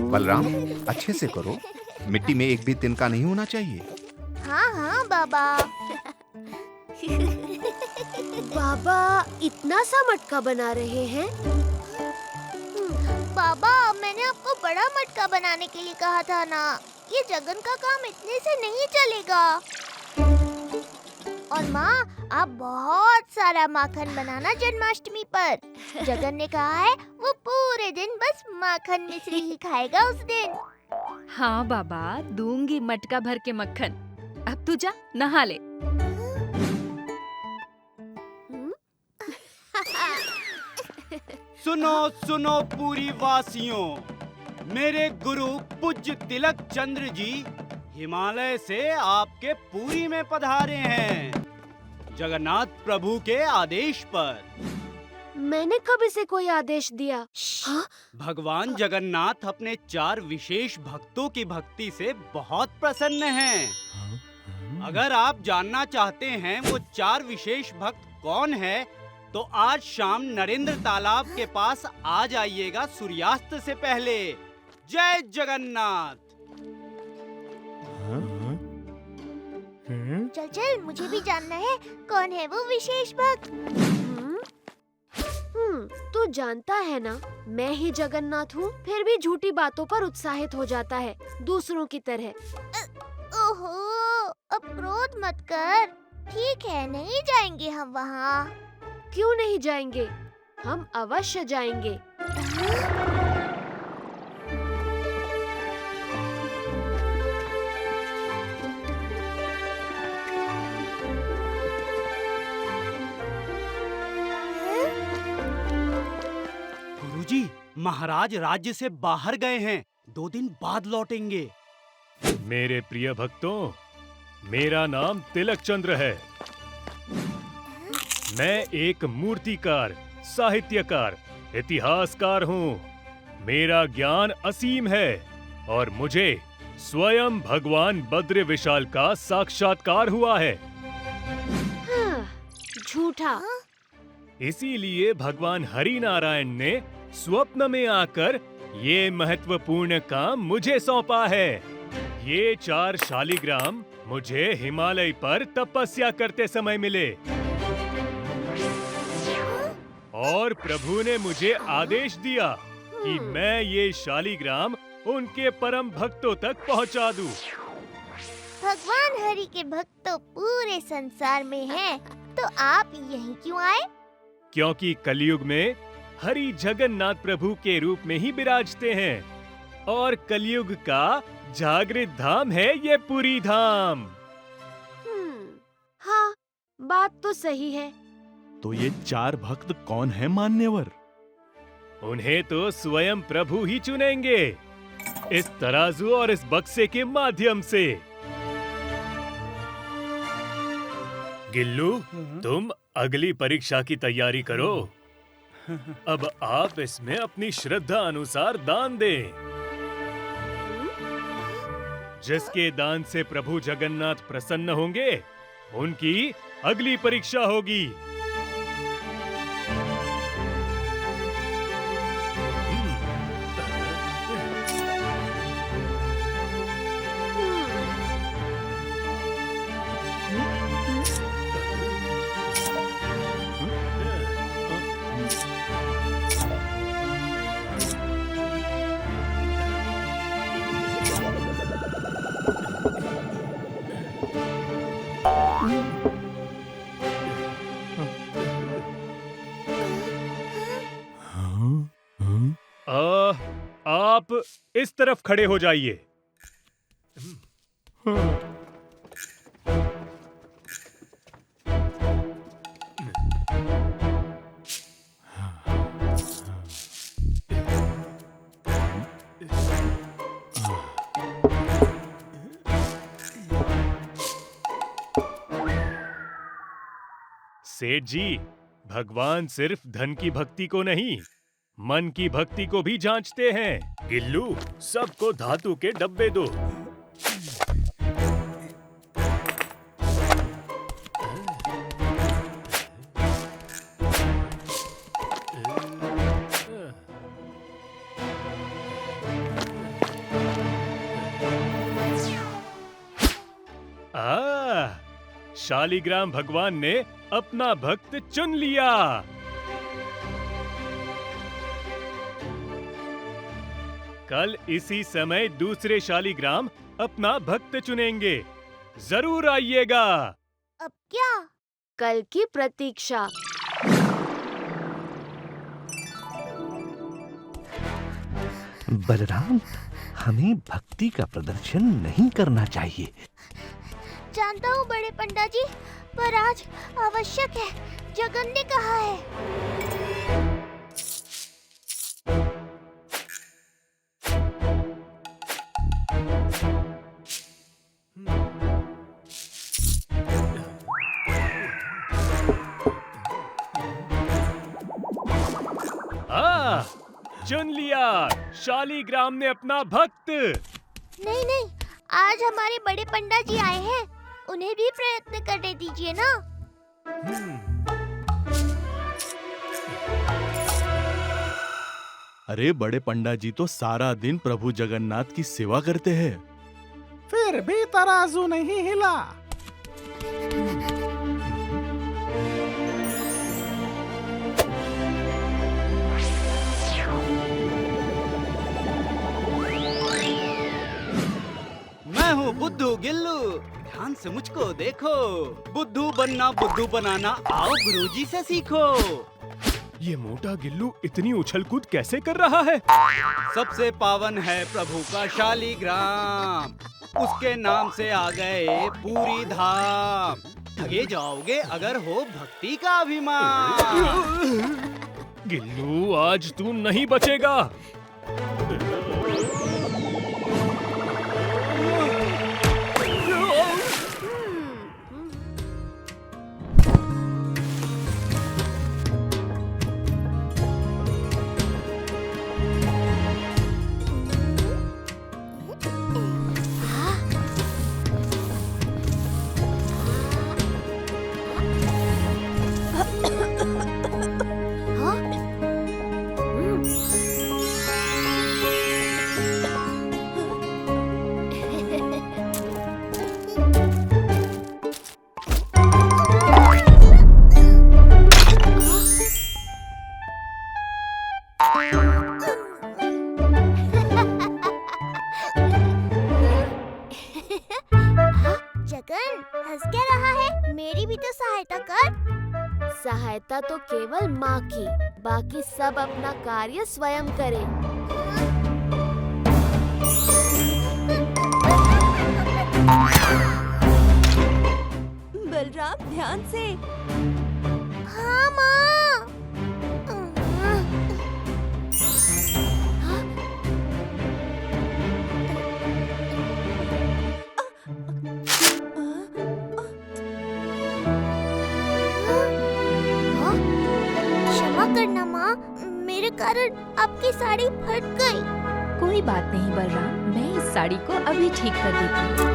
बलराम, अच्छे से करो। मिट्टी में एक भी तिनका नहीं होना चाहिए। हाँ हाँ बाबा। बाबा इतना सा मटका बना रहे हैं। बाबा, मैंने आपको बड़ा मटका बनाने के लिए कहा था ना। ये जगन का काम इतने से नहीं चलेगा। और माँ, आप बहुत सारा माखन बनाना जन्माष्टमी पर। जगन ने कहा है वो पूरे दिन बस माखन मिश्री ही खाएगा उस दिन। हाँ बाबा, दूंगी मटका भर के मक्खन। अब तू जा नहा ले। सुनो सुनो पूरी वासियों, मेरे गुरु पूज्य तिलक चंद्र जी हिमालय से आपके पुरी में पधारे हैं, जगन्नाथ प्रभु के आदेश पर। मैंने कब इसे कोई आदेश दिया? हाँ? भगवान जगन्नाथ अपने 4 विशेष भक्तों की भक्ति से बहुत प्रसन्न हैं। अगर आप जानना चाहते हैं वो 4 विशेष भक्त कौन है, तो आज शाम नरेंद्र तालाब के पास आ जाइएगा सूर्यास्त से पहले। जय जगन्नाथ। चल चल, मुझे भी जानना है कौन है वो विशेष भक्त। तू जानता है ना, मैं ही जगन्नाथ हूँ, फिर भी झूठी बातों पर उत्साहित हो जाता है दूसरों की तरह। ओहो, अब क्रोध मत कर। ठीक है, नहीं जाएंगे हम वहाँ। क्यों नहीं जाएंगे? हम अवश्य जाएंगे। गुरुजी, महाराज राज्य से बाहर गए हैं, 2 दिन बाद लौटेंगे। मेरे प्रिय भक्तों, मेरा नाम तिलक चंद्र है। मैं एक मूर्तिकार, साहित्यकार, इतिहासकार हूँ। मेरा ज्ञान असीम है और मुझे स्वयं भगवान बद्र विशाल का साक्षात्कार हुआ है। हाँ, झूठा। इसीलिए भगवान हरि नारायण ने स्वप्न में आकर ये महत्वपूर्ण काम मुझे सौंपा है। ये 4 शालिग्राम मुझे हिमालय पर तपस्या करते समय मिले और प्रभु ने मुझे आदेश दिया कि मैं ये शालिग्राम उनके परम भक्तों तक पहुंचा दूं। भगवान हरि के भक्त तो पूरे संसार में हैं, तो आप यहीं क्यों आए? क्योंकि कलयुग में हरि जगन्नाथ प्रभु के रूप में ही विराजते हैं और कलयुग का जागृत धाम है ये पुरी धाम। हाँ, बात तो सही है। तो ये 4 भक्त कौन है मान्यवर? उन्हें तो स्वयं प्रभु ही चुनेंगे, इस तराजू और इस बक्से के माध्यम से। गिल्लू, तुम अगली परीक्षा की तैयारी करो। अब आप इसमें अपनी श्रद्धा अनुसार दान दें। जिसके दान से प्रभु जगन्नाथ प्रसन्न होंगे, उनकी अगली परीक्षा होगी। आप इस तरफ खड़े हो जाइए। सेठ जी, भगवान सिर्फ धन की भक्ति को नहीं मन की भक्ति को भी जांचते हैं। गिल्लू, सबको धातु के डब्बे दो। शालिग्राम भगवान ने अपना भक्त चुन लिया। कल इसी समय दूसरे शालिग्राम अपना भक्त चुनेंगे। जरूर आइएगा। अब क्या? कल की प्रतीक्षा। बलराम, हमें भक्ति का प्रदर्शन नहीं करना चाहिए। जानता हूँ बड़े पंडा जी, पर आज आवश्यक है। जगन ने कहा है। चुन लिया, शालिग्राम ने अपना भक्त। नहीं नहीं, आज हमारे बड़े पंडा जी आए हैं, उन्हें भी प्रयत्न करने दीजिए ना। अरे बड़े पंडा जी तो सारा दिन प्रभु जगन्नाथ की सेवा करते हैं। फिर भी तराजू नहीं हिला। मैं हूँ बुद्धू गिल्लू, ध्यान से मुझको देखो। बुद्धू बनना बुद्धू बनाना आओ गुरुजी से सीखो। ये मोटा गिल्लू इतनी उछल कूद कैसे कर रहा है? सबसे पावन है प्रभु का शालिग्राम, उसके नाम से आ गए पूरी धाम। ठगे जाओगे अगर हो भक्ति का अभिमान। गिल्लू, आज तू नहीं बचेगा। जगन, हंस क्या रहा है? मेरी भी तो सहायता कर। सहायता तो केवल माँ की, बाकी सब अपना कार्य स्वयं करें। बलराम, ध्यान से। हाँ माँ। क्षमा करना माँ, मेरे कारण आपकी साड़ी फट गई। कोई बात नहीं बलराम, मैं इस साड़ी को अभी ठीक कर देती हूँ।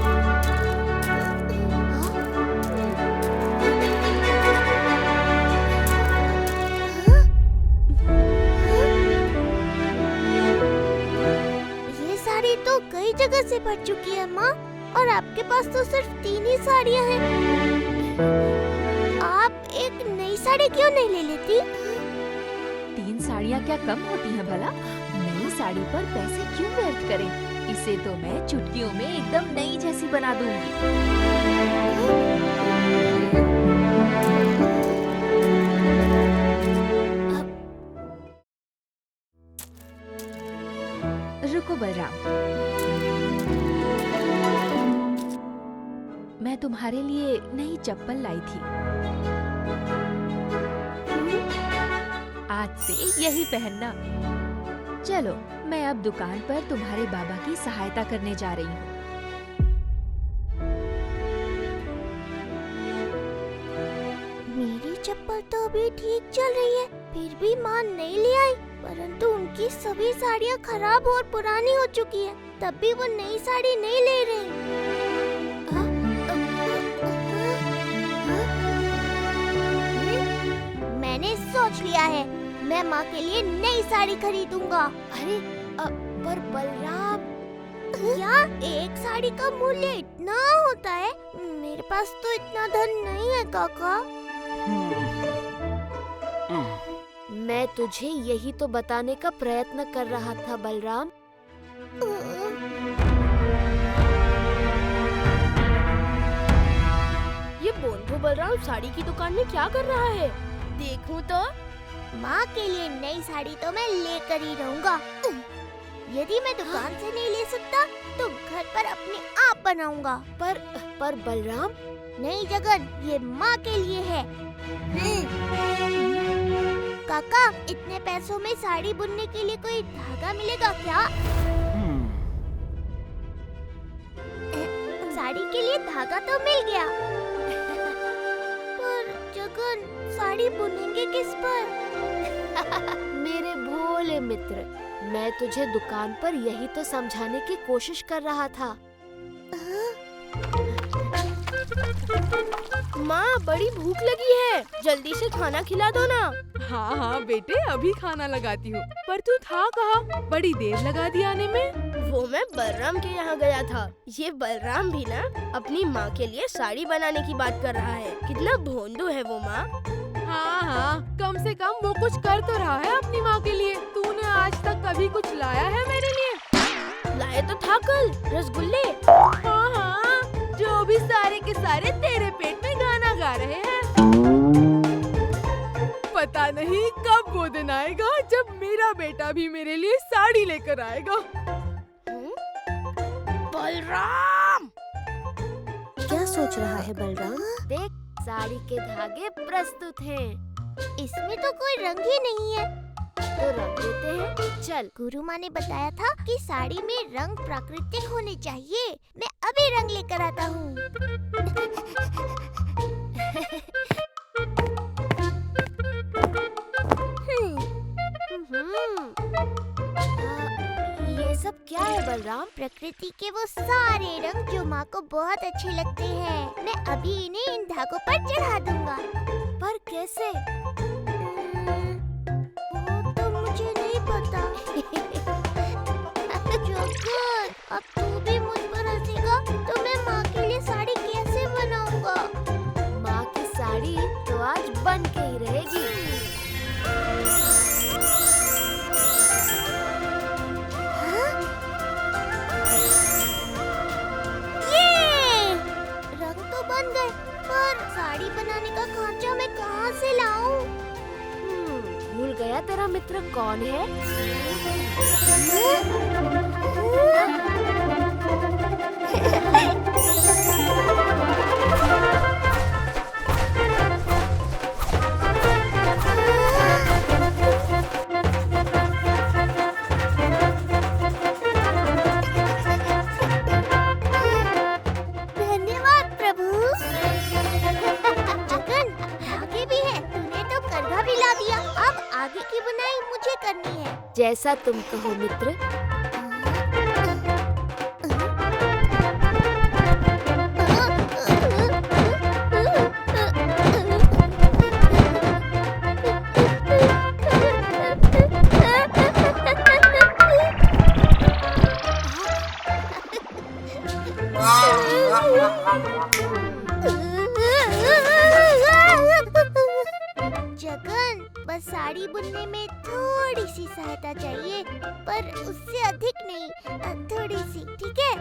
ये साड़ी तो कई जगह से फट चुकी है माँ, और आपके पास तो सिर्फ 3 ही साड़ियाँ हैं। आप एक नई साड़ी क्यों नहीं ले लेती? 3 साड़ियाँ क्या कम होती हैं भला? नई साड़ी पर पैसे क्यों व्यर्थ करें? इसे तो मैं चुटकियों में एकदम नई जैसी बना दूंगी। रुको बलराम, मैं तुम्हारे लिए नई चप्पल लाई थी। आज से यही पहनना। चलो, मैं अब दुकान पर तुम्हारे बाबा की सहायता करने जा रही हूँ। मेरी चप्पल तो अभी ठीक चल रही है, फिर भी माँ नहीं ले आई। परंतु उनकी सभी साड़ियाँ खराब और पुरानी हो चुकी है, तब भी वो नई साड़ी नहीं ले रहे। मैंने सोच लिया है, मैं माँ के लिए नई साड़ी खरीदूंगा। अरे पर बलराम, क्या एक साड़ी का मूल्य इतना होता है? मेरे पास तो इतना धन नहीं है काका। मैं तुझे यही तो बताने का प्रयत्न कर रहा था बलराम। ये बोंधू बलराम साड़ी की दुकान में क्या कर रहा है? देखूं तो। माँ के लिए नई साड़ी तो मैं लेकर ही रहूंगा। यदि मैं दुकान से नहीं ले सकता तो घर पर अपने आप बनाऊंगा। पर बलराम, नहीं जगन, ये माँ के लिए है। काका, इतने पैसों में साड़ी बुनने के लिए कोई धागा मिलेगा क्या? साड़ी के लिए धागा तो मिल गया, पर जगन, साड़ी बुनेंगे किस पर? मेरे भोले मित्र, मैं तुझे दुकान पर यही तो समझाने की कोशिश कर रहा था। माँ, बड़ी भूख लगी है, जल्दी से खाना खिला दो ना। हाँ हाँ बेटे, अभी खाना लगाती हूँ। पर तू था कहाँ? बड़ी देर लगा दी आने में। वो मैं बलराम के यहाँ गया था। ये बलराम भी ना अपनी माँ के लिए साड़ी बनाने की बात कर रहा है। कितना भोंदू है वो माँ। हाँ हाँ, कम से कम वो कुछ कर तो रहा है अपनी माँ के लिए। तूने आज तक कभी कुछ लाया है मेरे लिए? लाए तो था कल रसगुल्ले। हाँ हाँ, जो भी सारे के सारे तेरे पेट में गाना गा रहे हैं। पता नहीं कब वो दिन आएगा जब मेरा बेटा भी मेरे लिए साड़ी लेकर आएगा। बलराम, क्या सोच रहा है बलराम? देख, साड़ी के धागे प्रस्तुत हैं। इसमें तो कोई रंग ही नहीं है। तो रंग देते हैं। चल। गुरु माँ ने बताया था कि साड़ी में रंग प्राकृतिक होने चाहिए। मैं अभी रंग लेकर आता हूँ। ये सब क्या है बलराम? प्रकृति के वो सारे रंग जो माँ को बहुत अच्छे लगते हैं। मैं अभी इन्हें इन धागों पर चढ़ा दूंगा। पर कैसे? वो तो मुझे नहीं पता। जोकर, अब तू भी मुझ पर हंसेगा तो मैं माँ के लिए साड़ी कैसे बनाऊंगा? माँ की साड़ी तो आज बन के ही रहेगी। रंग तो बन गए, पर साड़ी बनाने का खांचा मैं कहाँ से लाऊं? भूल गया तेरा मित्र कौन है? धन्यवाद प्रभु। जगन, आगे भी है, तूने तो करघा भी ला दिया। अब आगे की बुनाई मुझे करनी है। जैसा तुम कहो मित्र। जगन, बस साड़ी बुनने में थोड़ी सी सहायता चाहिए, पर उससे अधिक नहीं, थोड़ी सी, ठीक है?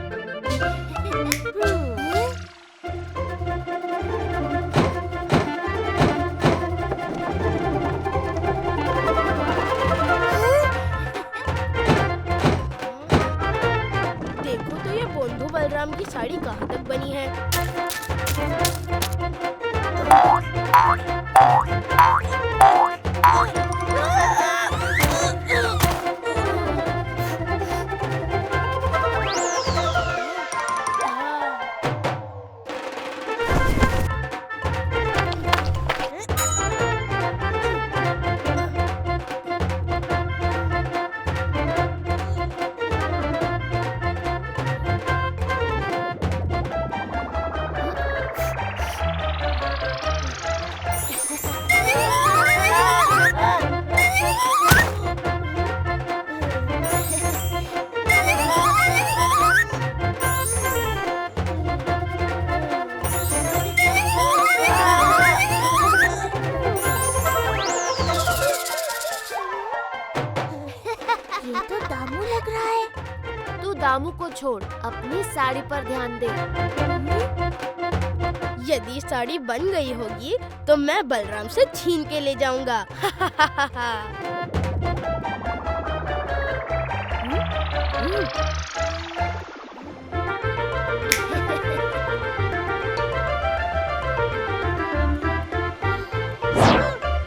देखो तो ये बोंधू बलराम की साड़ी कहाँ तक बनी है। दामू को छोड़, अपनी साड़ी पर ध्यान दे। यदि साड़ी बन गई होगी तो मैं बलराम से छीन के ले जाऊंगा।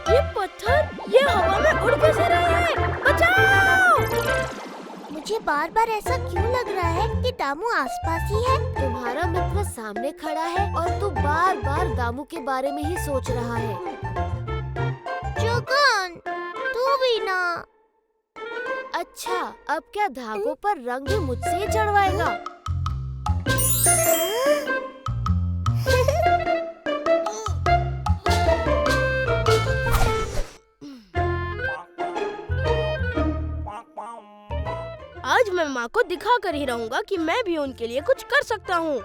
ये पत्थर, ये हवा में उड़ कैसे रहे हैं? बचाओ! मुझे बार बार ऐसा क्यों लग रहा है कि दामू आसपास ही है? तुम्हारा मित्र सामने खड़ा है और तू बार बार दामू के बारे में ही सोच रहा है। जुगन, तू भी ना। अच्छा, अब क्या धागों पर रंग भी मुझसे ही चढ़वाएगा? आज मैं माँ को दिखा कर ही रहूंगा कि मैं भी उनके लिए कुछ कर सकता हूँ।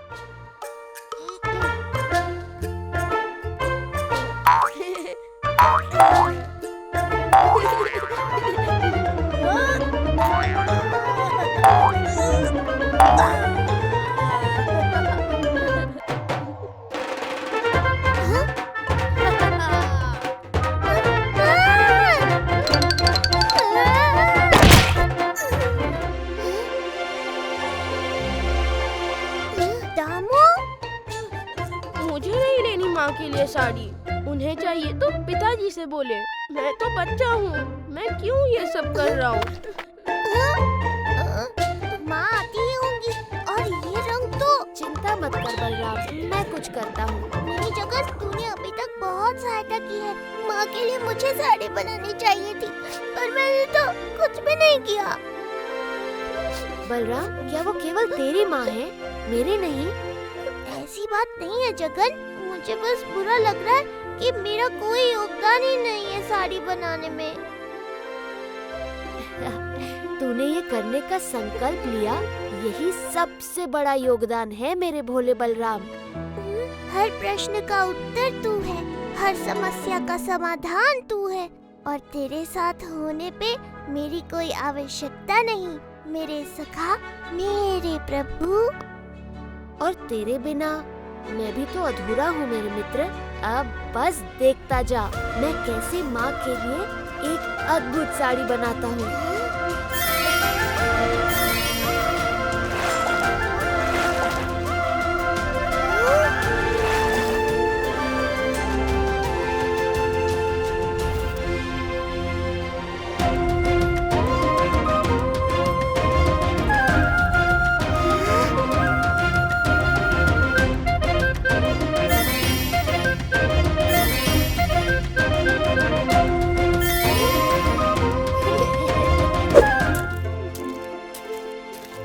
मुझे नहीं लेनी माँ के लिए साड़ी, उन्हें चाहिए तो पिताजी से बोले। मैं तो बच्चा हूँ, मैं क्यों ये सब कर रहा हूँ? माँ आती ही होंगी और ये रंग तो। चिंता मत कर बलराम, मैं कुछ करता हूँ। नहीं जगत, तूने अभी तक बहुत सहायता की है। माँ के लिए मुझे साड़ी बनानी चाहिए थी, पर मैंने तो कुछ भी नहीं किया। बलराम, क्या वो केवल तेरी माँ है, मेरी नहीं? ऐसी बात नहीं है जगन, मुझे बस बुरा लग रहा है कि मेरा कोई योगदान ही नहीं है साड़ी बनाने में। तूने ये करने का संकल्प लिया, यही सबसे बड़ा योगदान है मेरे भोले बलराम। हर प्रश्न का उत्तर तू है, हर समस्या का समाधान तू है, और तेरे साथ होने पे मेरी कोई आवश्यकता नहीं, मेरे सखा, मेरे प्रभु। और तेरे बिना मैं भी तो अधूरा हूँ मेरे मित्र। अब बस देखता जा, मैं कैसे माँ के लिए एक अद्भुत साड़ी बनाता हूँ।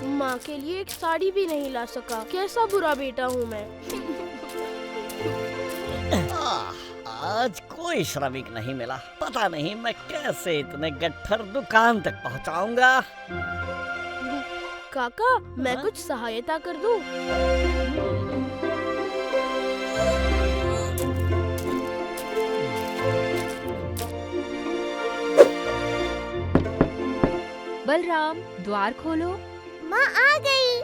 माँ के लिए एक साड़ी भी नहीं ला सका, कैसा बुरा बेटा हूँ मैं। आज कोई श्रमिक नहीं मिला, पता नहीं मैं कैसे इतने गट्ठर दुकान तक पहुँचाऊंगा। काका, मैं कुछ सहायता कर दूं? बलराम, द्वार खोलो। माँ आ गई।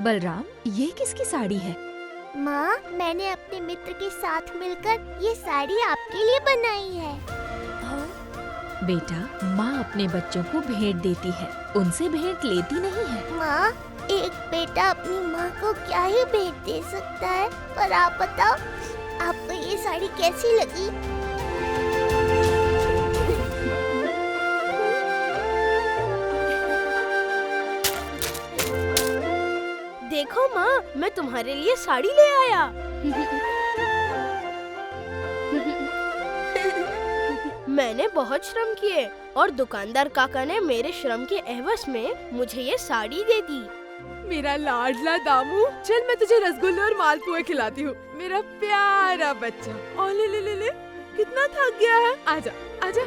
बलराम, ये किसकी साड़ी है? माँ, मैंने अपने मित्र के साथ मिलकर ये साड़ी आपके लिए बनाई है। बेटा, माँ अपने बच्चों को भेंट देती है, उनसे भेंट लेती नहीं है। माँ, एक बेटा अपनी माँ को क्या ही भेंट दे सकता है, पर आप बताओ, आपको ये साड़ी कैसी लगी? देखो माँ, मैं तुम्हारे लिए साड़ी ले आया। मैंने बहुत श्रम किए और दुकानदार काका ने मेरे श्रम के एवज में मुझे ये साड़ी दे दी। मेरा लाडला दामू, चल मैं तुझे रसगुल्ले और मालपुए खिलाती हूँ, मेरा प्यारा बच्चा। और ले ले ले ले, कितना थक गया है, आजा आजा।